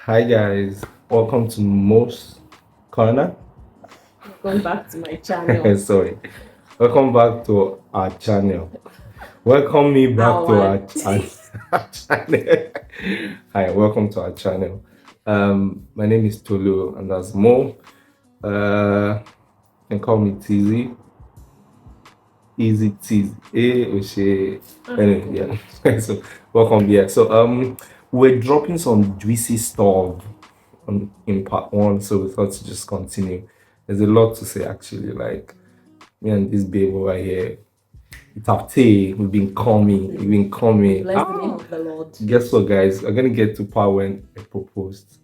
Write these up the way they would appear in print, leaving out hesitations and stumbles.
Hi guys, welcome to Most Corner. Welcome back to my channel. Sorry, welcome back to our channel. Welcome me back to Our our channel. Hi, welcome to our channel. My name is Tolu, and that's Mo. You can call me TZ. Easy TZ. Anyway, yeah. So welcome. Yeah. So we're dropping some juicy stuff in part one, so we thought to just continue. There's a lot to say actually. Like me and this babe over here, it's our tea. We've been coming. bless the name of the Lord. Guess what, guys? I'm gonna get to part when I proposed.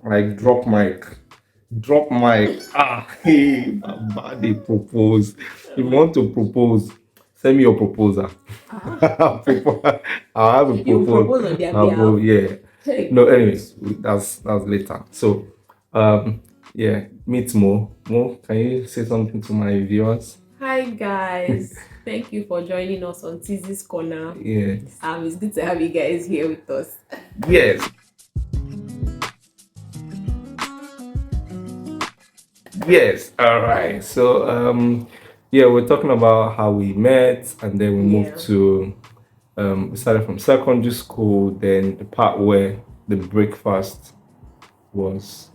Like drop mic. Hey, body propose. If you want to propose, send me your proposal. I'll have a You proposal. propose on their behalf. Yeah. Hey. No, anyways, that's later. So, yeah, meet Mo. Mo, can you say something to my viewers? Hi guys. Thank you for joining us on TZ's Corner. Yes. It's good to have you guys here with us. Yes. Yes. All right. So, yeah, we're talking about how we met, and then we moved to we started from secondary school, then the part where the breakfast was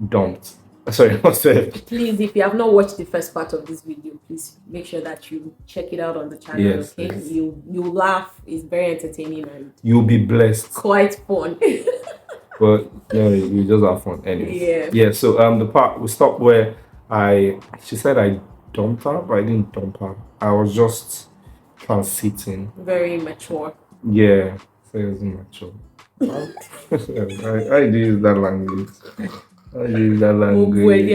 dumped. Sorry, what's that? Please, if you have not watched the first part of this video, please make sure that you check it out on the channel. Yes, okay, yes. you laugh. It's very entertaining and You'll be blessed. quite fun. But no, you just have fun anyways. Yeah. Yeah, so the part we stopped where she said I dumped her, but I didn't dump her. I was just transiting. Very mature. Yeah, so it was mature. I do use that language. I do use that language.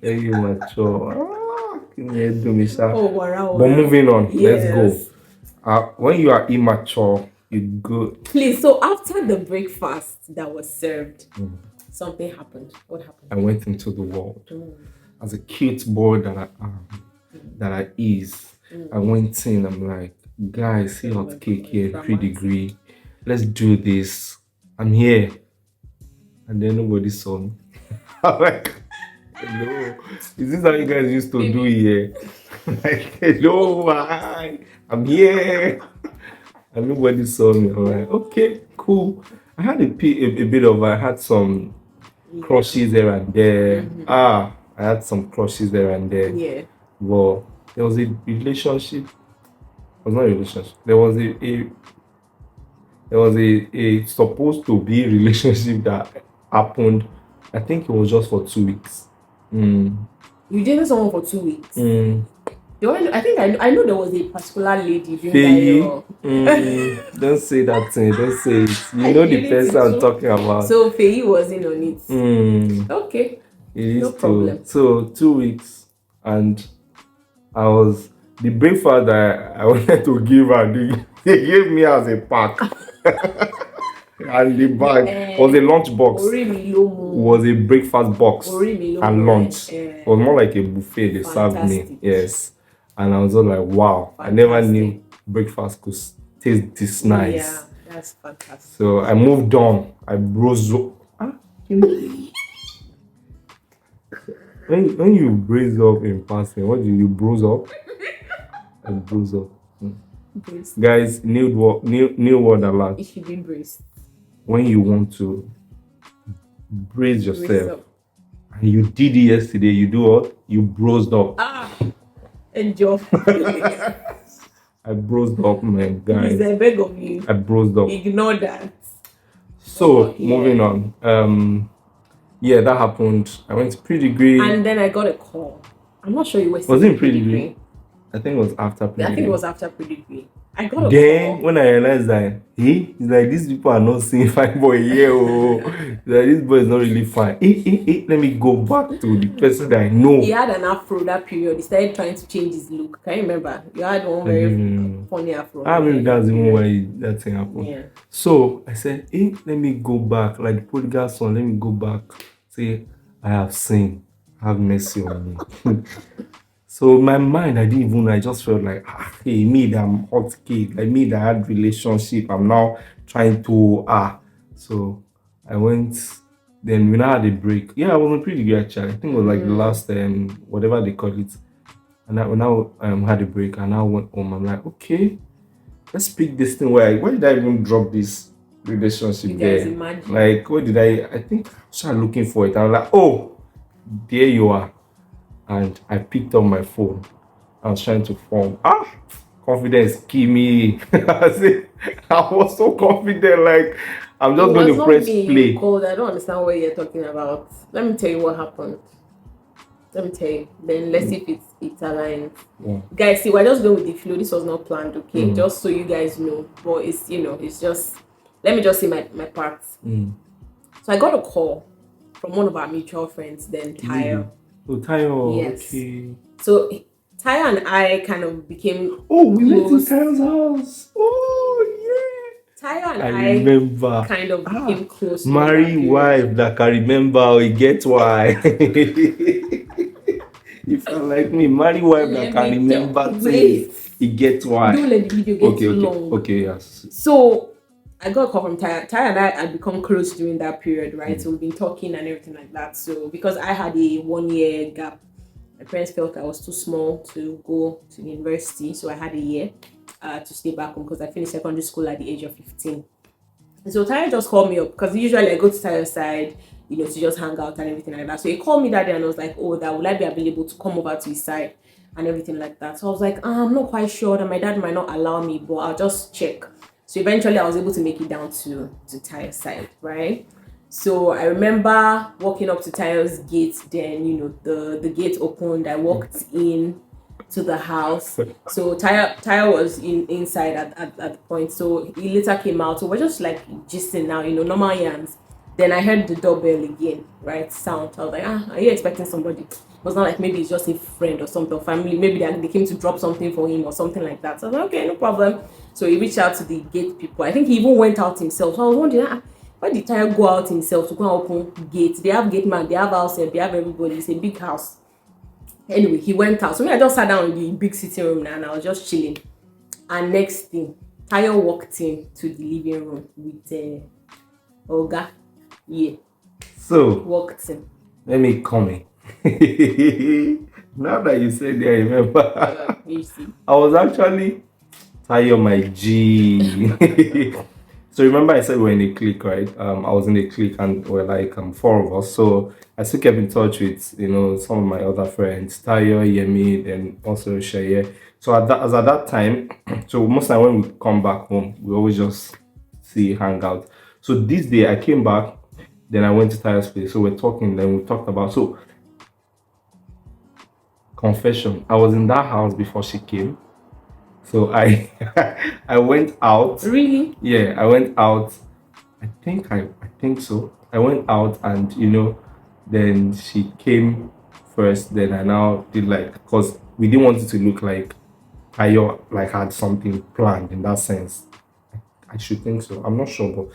Very mature. Oh, wow. But moving on, Yes. let's go. When you are immature, you go. Please, so after the breakfast that was served, something happened. What happened? I went into the world. As a cute boy that I am, that I is, I went in, I'm like, guys, see hot cake here, pre-degree. Let's do this. I'm here. And then nobody saw me. I'm like, hello. Is this how you guys used to do here? Like, hello, hi, I'm here. And nobody saw me. I'm like, okay, cool. I had a bit of, I had some crushes there and there. I had some crushes there and there. Yeah. But there was a relationship. It was not a relationship. There was a supposed to be a relationship that happened. I think it was just for 2 weeks. You dated someone for 2 weeks. I think I know there was a particular lady doing that. Don't say that thing. Don't say it. You know the person I'm talking about. So Feyi wasn't on it. Okay. No problem. So 2 weeks, and I was the breakfast that I wanted to give her. They gave me as a pack. And the bag was a lunch box. Was a breakfast box and lunch. It was more like a buffet they served me. Yes. And I was all like, wow, I never knew breakfast could taste this nice. Yeah, that's fantastic. So I moved on. I rose up. When you braise up in passing, what do you bruise up? I bruise up. Guys, new word alert. It should be braced. When you want to brace yourself, and you did it yesterday, you do what? You brosed up. Enjoy. I brosed up, man, guys. Please, I beg of you. I brosed up. Ignore that. So, moving on. Yeah, that happened. I went to pre-degree. And then I got a call. I'm not sure you were still Was it in pre-degree? I think it was after pre-degree. I think it was after pre-degree. I got a call. Then, when I realized that, it's like these people are not seeing fine boy here. Like, this boy is not really fine. Let me go back to the person that I know. He had an afro that period. He started trying to change his look. Can you remember? You had one very funny afro. Maybe that's even why that thing happened. Yeah. So I said, let me go back. Like the prodigal son, let me go back. Say, I have sinned. Have mercy on me. So in my mind, I just felt like, hey, me that I'm hot kid, like me that had relationship, I'm now trying to, So I went, then we now had a break. Yeah, I was pretty good actually. I think it was like the last, whatever they call it. And we now had a break and I went home. I'm like, okay, let's pick this thing. Why did I even drop this relationship You guys there? imagine. Like, what did I think I started looking for it. I'm like, oh, there you are. And I picked up my phone. I was trying to form. Confidence, kill me. I was so confident, like I'm just going to press play. Cold. I don't understand what you're talking about. Let me tell you what happened. Let me tell you. Then let's see if it's aligned. Yeah. Guys, see, we're just going with the flow. This was not planned, okay? Just so you guys know. But it's it's just, let me just say my part. So I got a call from one of our mutual friends, then Tayo. Oh, Tayo. Yes. Okay. So Tayo and I kind of became we met in Tayo's house. Oh yeah. Tayo and I remember. Kind of became close. Marry wife that can remember, you get why. If you like me, marry wife that can remember things, you get why. Don't let the video get too long. Okay, yes. So I got a call from Tayo. Tayo and I had become close during that period, right? So we've been talking and everything like that. So because I had a 1 year gap, my parents felt I was too small to go to university, so I had a year to stay back home because I finished secondary school at the age of 15. And so Tayo just called me up because usually I go to Tayo's side, to just hang out and everything like that. So he called me that day and I was like, oh, that will I be available to come over to his side and everything like that. So I was like, I'm not quite sure that my dad might not allow me, but I'll just check. So eventually I was able to make it down to Tayo's side, right? So I remember walking up to Tayo's gate, then the gate opened, I walked in to the house. So Tayo was inside at the point. So he later came out. So we're just like gisting now, normal yams. Then I heard the doorbell again, right? Sound. I was like, are you expecting somebody? It was not like maybe it's just a friend or something, or family. Maybe they came to drop something for him or something like that. So I was like, okay, no problem. So he reached out to the gate people. I think he even went out himself. So I was wondering, why did Tayo go out himself to go and open gate? They have gate man, they have house, they have everybody. It's a big house. Anyway, he went out. So I just sat down in the big sitting room now and I was just chilling. And next thing, Tayo walked in to the living room with Olga. Yeah. So walked in. Let me comment. Now that you said that, I remember. You see. I was actually Tayo my G. So remember I said we were in a clique, right? I was in a clique and we're like 4 of us. So I still kept in touch with some of my other friends, Tayo, Yemi, and also Shaye. So at that time, so most of the time when we come back home, we always just hang out. So this day I came back, then I went to Tayo's place. So we're talking, then we talked about confession. I was in that house before she came. So I I went out. Really? Yeah, I went out. I think so. I went out and then she came first. Then I now did because we didn't want it to look like Tayo had something planned in that sense. I should think so. I'm not sure, but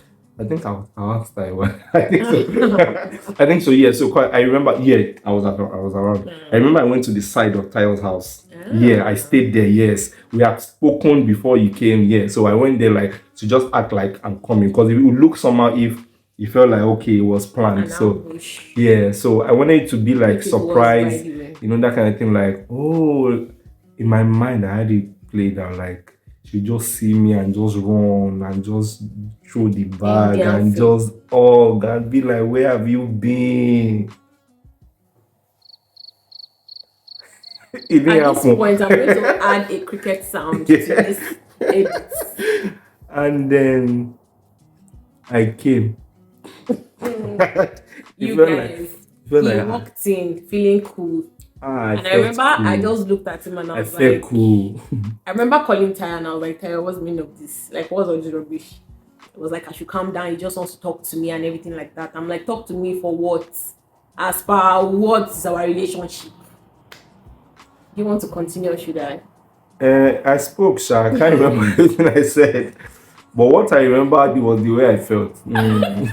I think I'll ask Tayo. I think so. I think so. Yeah. So I remember. Yeah, I was around. I remember I went to the side of Tayo's house. Yeah, I stayed there. Yes, we had spoken before you came. Yeah, so I went there to just act like I'm coming because it would look somehow if you felt like okay, it was planned. So yeah, so I wanted it to be surprise, that kind of thing. In my mind, I had it played out she just see me and just run and just throw the bag and just and be like, where have you been? At this point, I'm going to add a cricket sound to this edit. And then I came. You guys, he walked in feeling cool. And I remember cool. I just looked at him and I was like, cool. I remember calling Tayo and I was like, Tayo, what's the meaning of this? What's all this rubbish? It was like, I should calm down. He just wants to talk to me and everything like that. I'm like, talk to me for what? As per what is our relationship? Do you want to continue or should I? I spoke, Sha. I can't remember everything I said. But what I remember was the way I felt. Let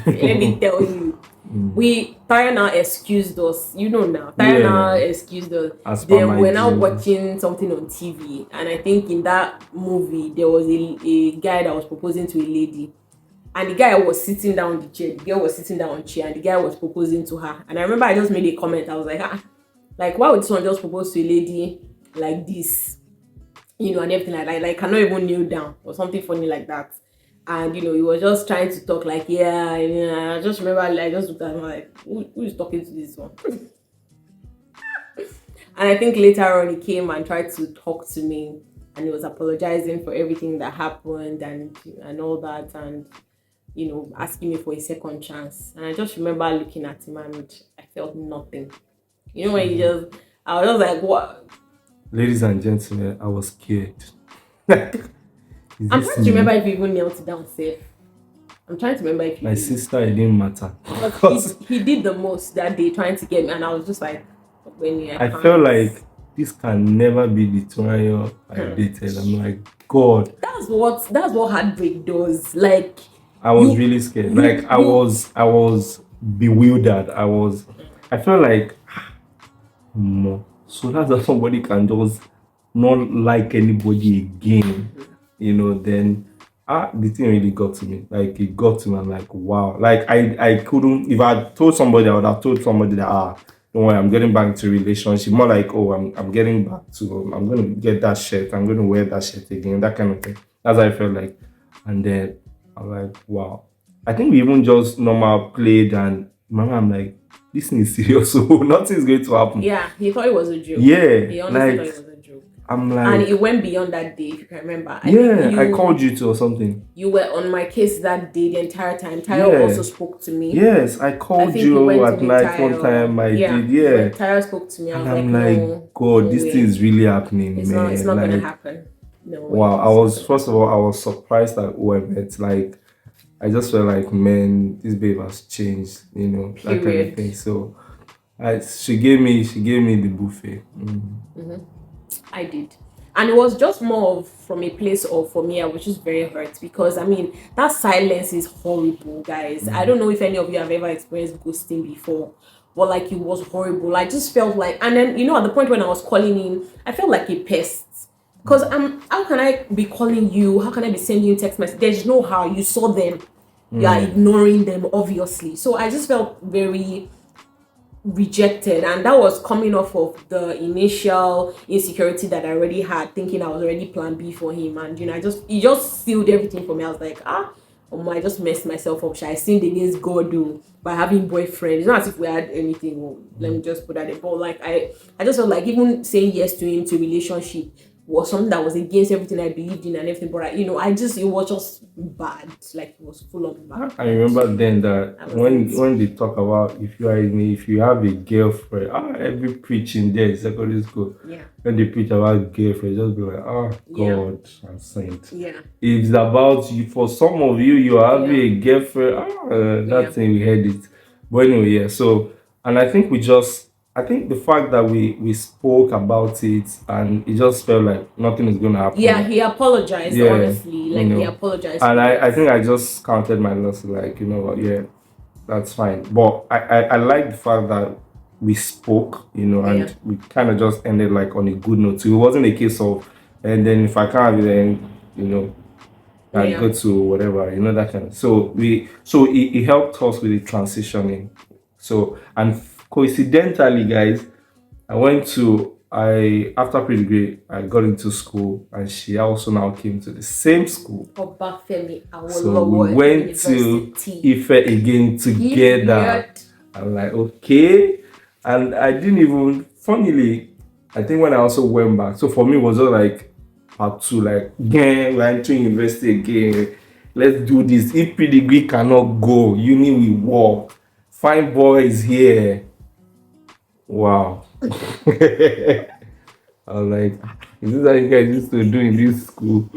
me tell you. Taya now excused us. You know now. Taya now excused us. As per Then my we're now dream. watching something on TV, and I think in that movie there was a guy that was proposing to a lady, and the guy was sitting down on the chair. The girl was sitting down on the chair, and the guy was proposing to her. And I remember I just made a comment. I was like, like why would someone just propose to a lady like this? You know, and everything like that. Like cannot even kneel down or something funny like that. And you know, he was just trying to talk like, yeah. I just remember, I just looked at him like, who is talking to this one? And I think later on he came and tried to talk to me, and he was apologizing for everything that happened and all that, and you know, asking me for a second chance. And I just remember looking at him and I felt nothing. You know, when I was just like, what? Ladies and gentlemen, I was scared. I'm trying to remember if he even knelt down safe. I'm trying to remember if he my did. sister, it didn't matter. He did the most that day trying to get me, and I was just like, I felt like this can never be the trial I dated. I'm like, God. That's what heartbreak does. Like I was really scared. I was bewildered. I felt like no. So that's how somebody can just not like anybody again. You know, then the thing really got to me. Like it got to me. I'm like, wow. Like I couldn't, if I had told somebody, I would have told somebody that don't worry, I'm getting back into a relationship. More like, oh, I'm getting back to I'm gonna get that shirt, I'm gonna wear that shirt again, that kind of thing. That's how I felt like. And then I'm like, wow. I think we even just normal played, and mama, I'm like, this thing is serious, so nothing's going to happen. Yeah, he thought it was a joke. Yeah. He honestly thought it was a joke. I'm like, and it went beyond that day, if you can remember. I called you to or something. You were on my case that day the entire time. Tayo also spoke to me. Yes, I called you at night one time. I did, yeah. Tayo spoke to me. And I'm like, no, God, this thing is really happening, it's man. It's not gonna happen. No way. Wow, first of all, I was surprised at who I met. Like, I just felt like, man, this babe has changed, you know, that kind of thing. So, she gave me the buffet. I did. And it was just more of from a place of, for me, I was just very hurt because, I mean, that silence is horrible, guys. I don't know if any of you have ever experienced ghosting before, but like it was horrible. I just felt like, and then, you know, at the point when I was calling in, I felt like a pest. Because how can I be calling you? How can I be sending you text messages? There's no how. You saw them. You are ignoring them, obviously. So I just felt very rejected, and that was coming off of the initial insecurity that I already had, thinking I was already plan B for him. And you know, he just sealed everything for me. I was like, I just messed myself up. I sinned against God by having boyfriend. It's not as if we had anything. Let me just put that in. But like I just felt like even saying yes to him, to a relationship, was something that was against everything I believed in and everything. But it was just bad. Like it was full of bad. I remember then that when they talk about if you have a girlfriend, every preaching there in secondary school. Yeah. When they preach about girlfriend, just be like, God and saint. Yeah. If it's about you, for some of you, you have a girlfriend. That thing we heard it. But anyway, yeah. So, and I think I think the fact that we spoke about it, and it just felt like nothing is going to happen. Yeah, he apologized, honestly. Like, he apologized. And I think I just counted my losses, like, you know what, yeah, that's fine. But I like the fact that we spoke, you know, and we kind of just ended like on a good note. So it wasn't a case of, and then if I can't have it, then, you know, I go to whatever, you know, that kind of. So it helped us with the transitioning. So, and coincidentally, guys, after pre-degree, I got into school, and she also now came to the same school. So we went to Ife again together. I'm like, okay. And I didn't even, funnily, I think when I also went back, so for me it was just like part two, like, again, we're entering university again. Let's do this. If pre-degree cannot go, uni will walk. Fine boys here. Wow. I was like, is this how you guys used to do in this school?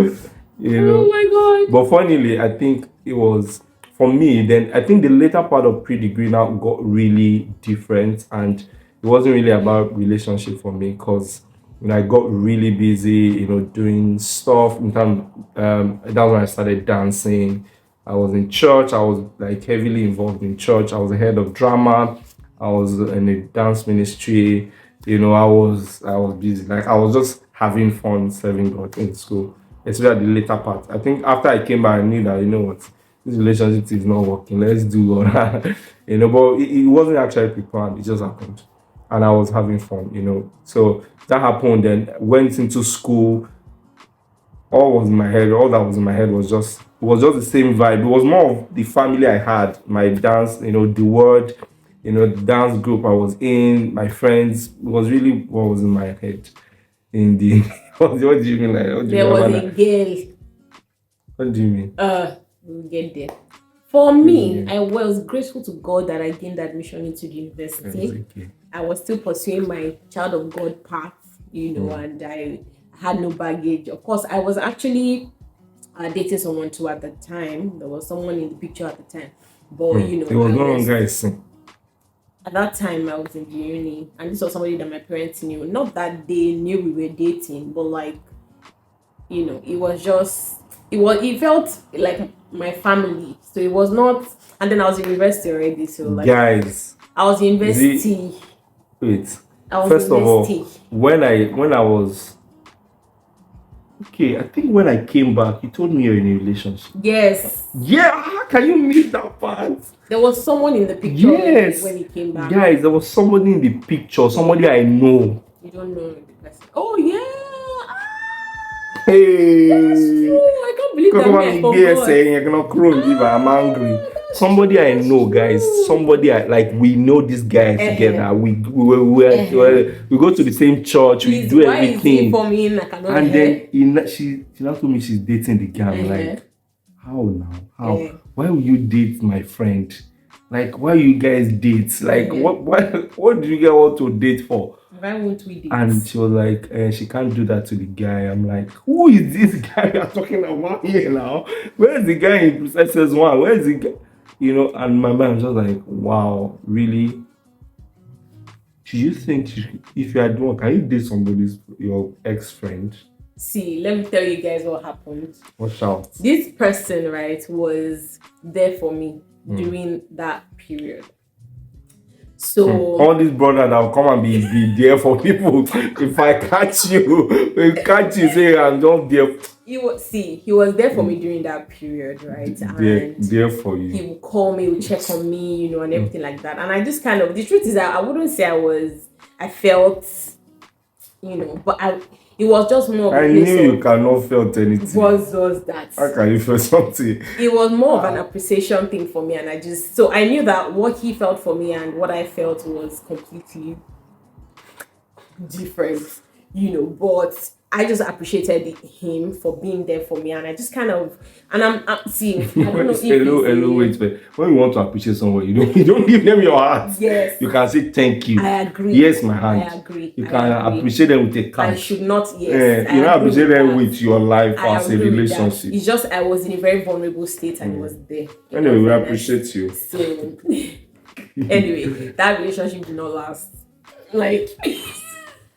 You know? Oh my God. But funnily, I think it was, for me, then I think the later part of pre-degree now got really different, and it wasn't really about relationship for me, because I got really busy, you know, doing stuff in terms, that was when I started dancing, I was in church. I was like heavily involved in church. I was the head of drama. I was in a dance ministry. I was busy. Like I was just having fun serving God in school, especially at the later part. I think after I came back, I knew that what, this relationship is not working. Let's do all that. But it wasn't actually pre-planned. It just happened, and I was having fun. So that happened. Then went into school. All that was in my head was just the same vibe. It was more of the family I had, my dance, the word, the dance group I was in, my friends. It was really what was in my head. In the what do you mean? Like, what do you There mean was about a that? girl. What do you mean? We'll get there. For me, Yeah. I was grateful to God that I gained admission into the university. Okay. I was still pursuing my child of God path, and I had no baggage. Of course, I was actually dating someone too at the time. There was someone in the picture at the time, but It was no longer a sin. at that time I was in the uni, and this was somebody that my parents knew. Not that they knew we were dating, but like it was just it felt like my family. So it was not. And then I was in university already, so like Guys, I was in is it university. wait. I was First in of all, university. when I was okay, I think when I came back, you told me you're in a relationship. Yes, Yeah, how can you miss that part? there was someone in the picture Yes. when he came back. Guys, there was somebody in the picture, somebody I know. You don't know the person. Oh yeah, that's Hey. true. I can't believe Because that what me. I me here forgot. saying you're gonna cry if I'm angry. That's Somebody true, I that's know, guys. true. Somebody like we know this guy together. We go to the same church. We Please, do why is he everything. for me? I cannot And hear. then she now told me she's dating the guy. I'm like, how now? How? Why will you date my friend? Like, why you guys date? Like, what do you guys want to date for? Why won't we date? And she was like, she can't do that to the guy. I'm like, who is this guy you're talking about here now? Where's the guy in Princess One? Where's the guy? And my mind was just like, wow, really? Do you think if you had one, can you date your ex-friend? See, let me tell you guys what happened. Watch out. This person, right, was there for me during that period. So all these brothers that will come and be there for people. If I catch you, say I'm not there. he was there for me during that period, right? There for you. He would call me, he would check on me, and everything like that. And I just kind of, the truth is that I wouldn't say I felt, but it was just more of I knew you cannot felt anything. Was that? How can you feel something? It was more of an appreciation thing for me, and so I knew that what he felt for me and what I felt was completely different, but I just appreciated him for being there for me, and I just kind of, and I'm seeing. I don't know if hello, wait. When you want to appreciate someone, you don't give them your heart. Yes. You can say thank you. I agree. Yes, my hand. I agree. You can appreciate them with a cash. I should not. Yes. You don't appreciate them with your life as a relationship. It's just I was in a very vulnerable state and it was there. Anyway, we appreciate you. So anyway, that relationship did not last. Like.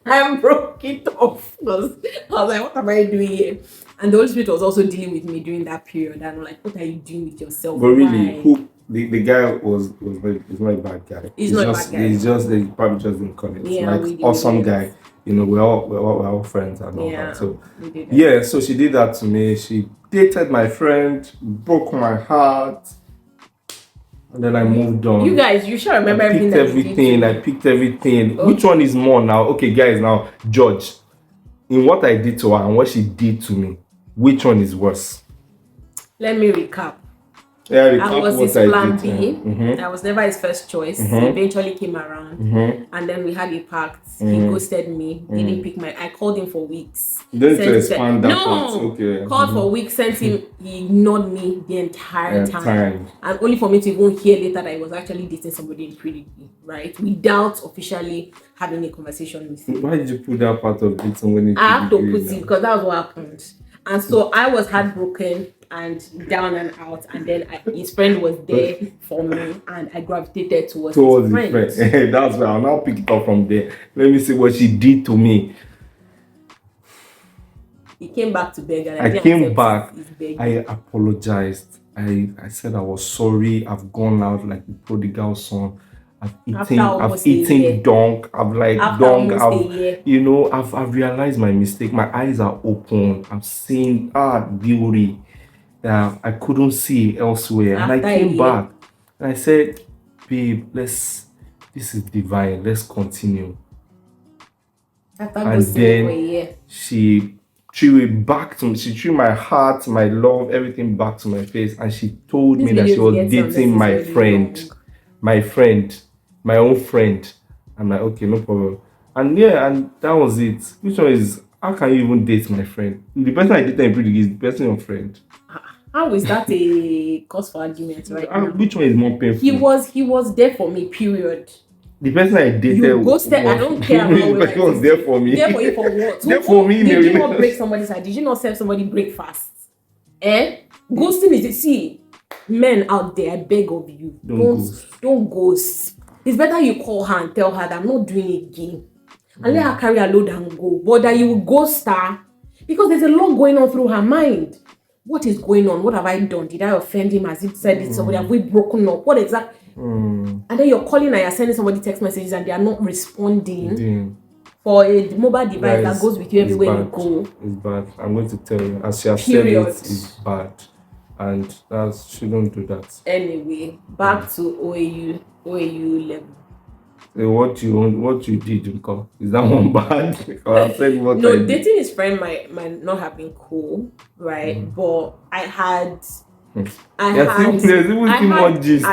I broke it off because I was like, what am I doing here? And the Holy Spirit was also dealing with me during that period. And I'm like, what are you doing with yourself? But really, the guy was not a bad guy. He's not a bad guy. He probably just didn't connect. Yeah, like awesome guy. We're all friends and all that. So so she did that to me. She dated my friend, broke my heart. And then I moved on. You guys, you should remember everything. I picked everything. Okay. Which one is more now? Okay, guys, now judge. In what I did to her and what she did to me, which one is worse? Let me recap. Yeah, I was his plan B. I was never his first choice. He eventually came around, and then we had a pact. He ghosted me. Didn't pick I called him for weeks. To expand that part. Okay. Called for weeks. Sent him. He ignored me the entire time, and only for me to even hear later that he was actually dating somebody in Pretty, right? Without officially having a conversation with him. Why did you put that part of dating when I have to put it because that was what happened. And so I was heartbroken and down and out, and then his friend was there for me, and I gravitated towards his friend. That's why I'll now pick it up from there. Let me see what she did to me. He came back to beg, and I came back. I apologized. I said I was sorry. I've gone out like the prodigal son. After I've almost a eaten year. dunk. I've like After dunk. almost a year. I've realized my mistake. My eyes are open. I'm seeing beauty that I couldn't see elsewhere. And I After a came year. back and I said, babe, this is divine. Let's continue. After And ghosting for a then year. she threw it back to me. She threw my heart, my love, everything back to my face. And she told This me that video she is was getting dating my unnecessarily friend, long. my own friend. I'm like, okay, no problem. And yeah, and that was it. Which one is, how can you even date my friend? The person I dated in pretty is the person your friend. How is that a cause for argument right now? Which one is more painful? He was there for me, period. The person I dated You ghosted. I don't care about the person was there for me. There for you for what? There for me. Did you not break somebody's heart? Did you not serve somebody breakfast? Ghosting is the see. Men out there, I beg of you, don't ghost. It's better you call her and tell her that I'm not doing it again, and let her carry her load and go. But that you will ghost her because there's a lot going on through her mind. What is going on? What have I done? Did I offend him? Has he said it to somebody? Have we broken up? What exactly? And then you're calling and you're sending somebody text messages and they are not responding. For a mobile device that goes with you everywhere you go. It's bad. I'm going to tell you. As she has said it's bad. And shouldn't do that. Anyway, back to OAU level. So what you did, is that one bad? I said what no, I did. Dating his friend might not have been cool, right? But I had an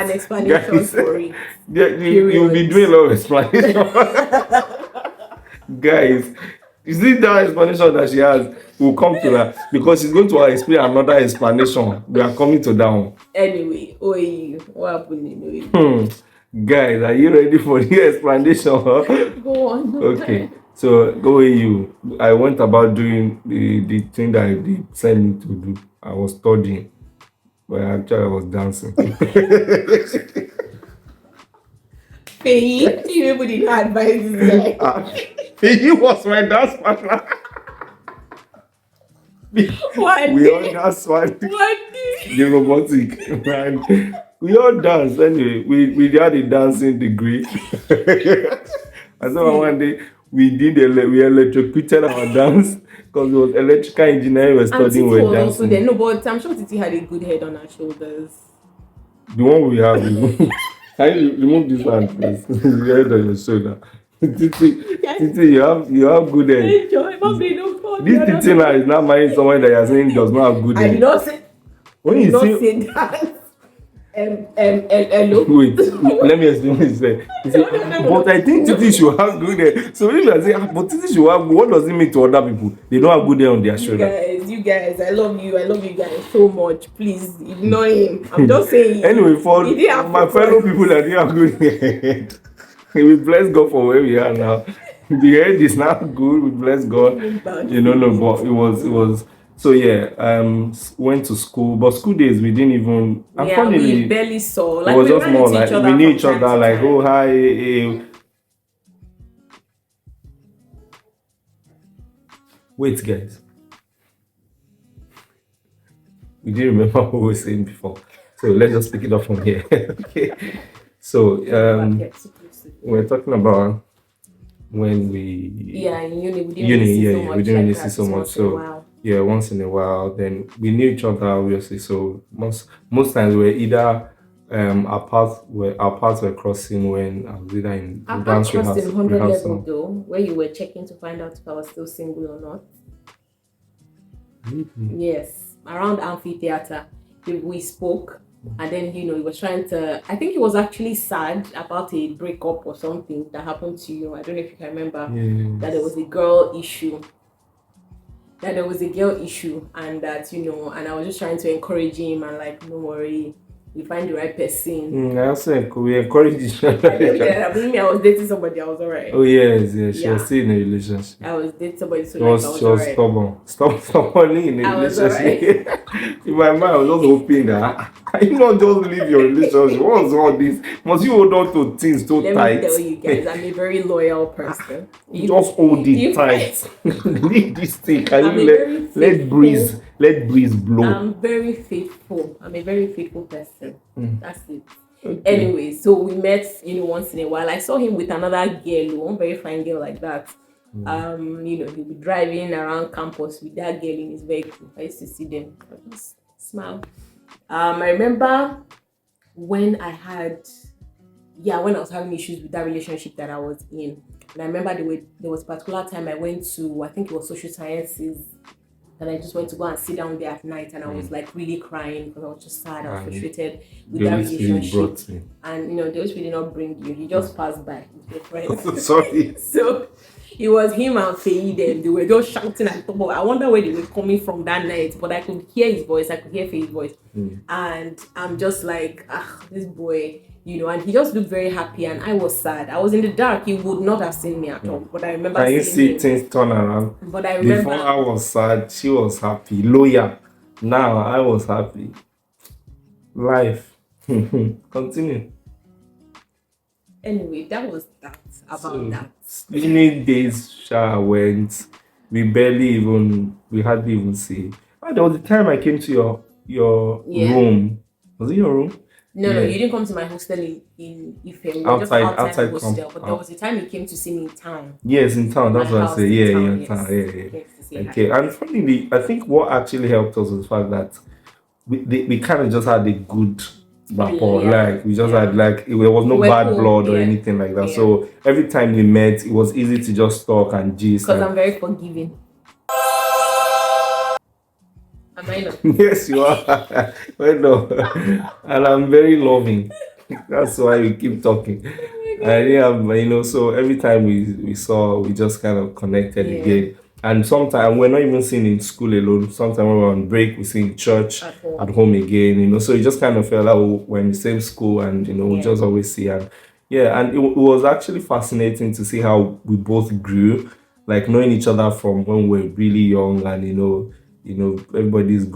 explanation for it. You'll be doing a lot of explanation. Guys, you see that explanation that she has? We'll come to that because she's going to explain another explanation. We are coming to that one. Anyway, OAU, what happened in OAU? Guys, are you ready for the explanation? Go on. Okay, so OAU, I went about doing the thing that they sent me to do. I was studying, but actually I was dancing. Faye, you people did not advise this. He was my dance partner. We all dance one. The robotic, man. We all dance anyway. We had a dancing degree. And so one day we electrocuted our dance because it was electrical engineering we were studying. We were dancing. There. No, but I'm sure Titi had a good head on her shoulders. The one we have. Can you remove this hand, please? The head on your shoulder. Titi, you have good head. This Titi now is not marrying someone that you are saying does not have good head. I did not say. When you say that. Hello. Wait, let me explain what you said. But I think Titi should have good hair. So if you are saying, but Titi should have good, what does it mean to other people? They don't have good hair on their shoulder. You guys, I love you guys so much. Please ignore him. I'm just saying. Anyway, for my fellow people that didn't have good hair, we bless God for where we are now. The head is not good. We bless God. But it was. So yeah, went to school, but school days we didn't even. We barely saw. Like, it was just more like we knew each other. Like, oh hi. Wait, guys. We didn't remember what we were saying before, so let's just pick it up from here. Okay. So we're talking about when we in uni we didn't really see so much. So yeah, once in a while. Then we knew each other obviously. So most times we were either our paths were crossing when I was either in dance rehearsal. 100 level though, where you were checking to find out if I was still single or not. Mm-hmm. Yes, around amphitheater we spoke. And then, he was trying to, I think he was actually sad about a breakup or something that happened to you. I don't know if you can remember. Yes. That there was a girl issue. And that, and I was just trying to encourage him and like, don't worry, you find the right person. I also we encourage each other. I was dating somebody, I was alright. Oh yes. She was still in a relationship. I was dating somebody, so she was stubbornly in a relationship. In my mind, I was just hoping that can you not just leave your relationship? What's all this? Must you hold on to things so tight? Let me tell you guys, I'm a very loyal person. Just hold it tight. Leave this thing. Can you let breeze Let breeze blow. I'm very faithful. I'm a very faithful person. That's it. Okay. Anyway, so we met, once in a while. I saw him with another girl, one very fine girl like that. He'll be driving around campus with that girl in his vehicle. I used to see them. I just smile. I remember when I was having issues with that relationship that I was in. And I remember there was a particular time I went to, I think it was social sciences, and I just went to go and sit down there at night, and I was like really crying because I was just sad. I was frustrated with that relationship. And the Holy Spirit did not bring you; He just passed by with your friends. Sorry. So it was him and Faye. They were just shouting at top. I wonder where they were coming from that night, but I could hear his voice. I could hear Faye's voice, and I'm just like, this boy. And he just looked very happy, and I was sad. I was in the dark. He would not have seen me at all. But I remember. Can you see things turn around? But I remember. Before I was sad, she was happy. Lawyer. Now I was happy. Life. Continue. Anyway, that was that about that. Many days went. We hardly even see. There was a time I came to your room. Was it your room? No, you didn't come to my hostel in Ife. We were just outside the hostel. But there was a time you came to see me in town. Yes, in town. That's what I say. Yeah, in town. Yeah. Okay. And finally, I think what actually helped us was the fact that we kind of just had a good rapport. Like we just had there was no bad blood or anything like that. So every time we met, it was easy to just talk and gist. Because I'm very forgiving. Am I not? Yes, you are. Well, no. And I'm very loving. That's why we keep talking. And so every time we saw, we just kind of connected again. And sometimes we're not even seen in school alone. Sometimes when we're on break, we see in church, at home again. So it just kind of felt like we're in the same school, and we just always see. And and it was actually fascinating to see how we both grew, like knowing each other from when we were really young, and everybody's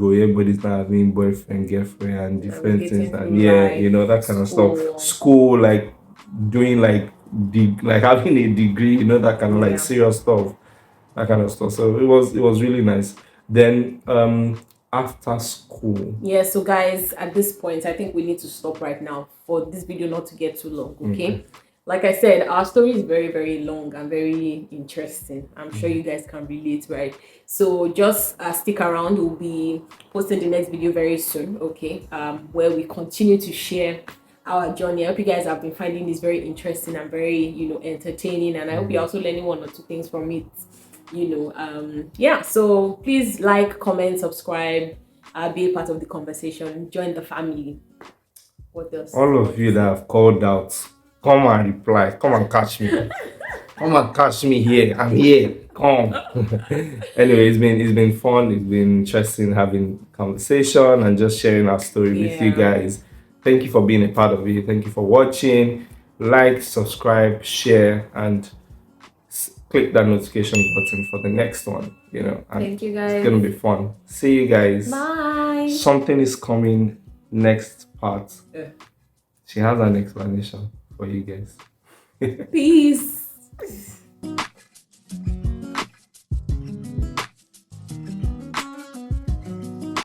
not having boyfriend, girlfriend, and different things, and that kind of stuff. School, like doing like having a degree, that kind of like serious stuff, that kind of stuff. So it was really nice. Then after school. Yeah, so guys, at this point, I think we need to stop right now for this video not to get too long. Okay. Like I said, our story is very, very long and very interesting. I'm sure you guys can relate, right? So just stick around. We'll be posting the next video very soon, okay? Where we continue to share our journey. I hope you guys have been finding this very interesting and very, entertaining. And I hope you're also learning one or two things from it. So please like, comment, subscribe, be a part of the conversation, join the family. What else? All of you that have called out, come and reply. Come and catch me. Come and catch me here. I'm here. Come. Anyway, it's been fun. It's been interesting having conversation and just sharing our story with you guys. Thank you for being a part of it. Thank you for watching. Like, subscribe, share, and click that notification button for the next one. And thank you guys. It's gonna be fun. See you guys. Bye. Something is coming next part. She has an explanation for you guys. Peace.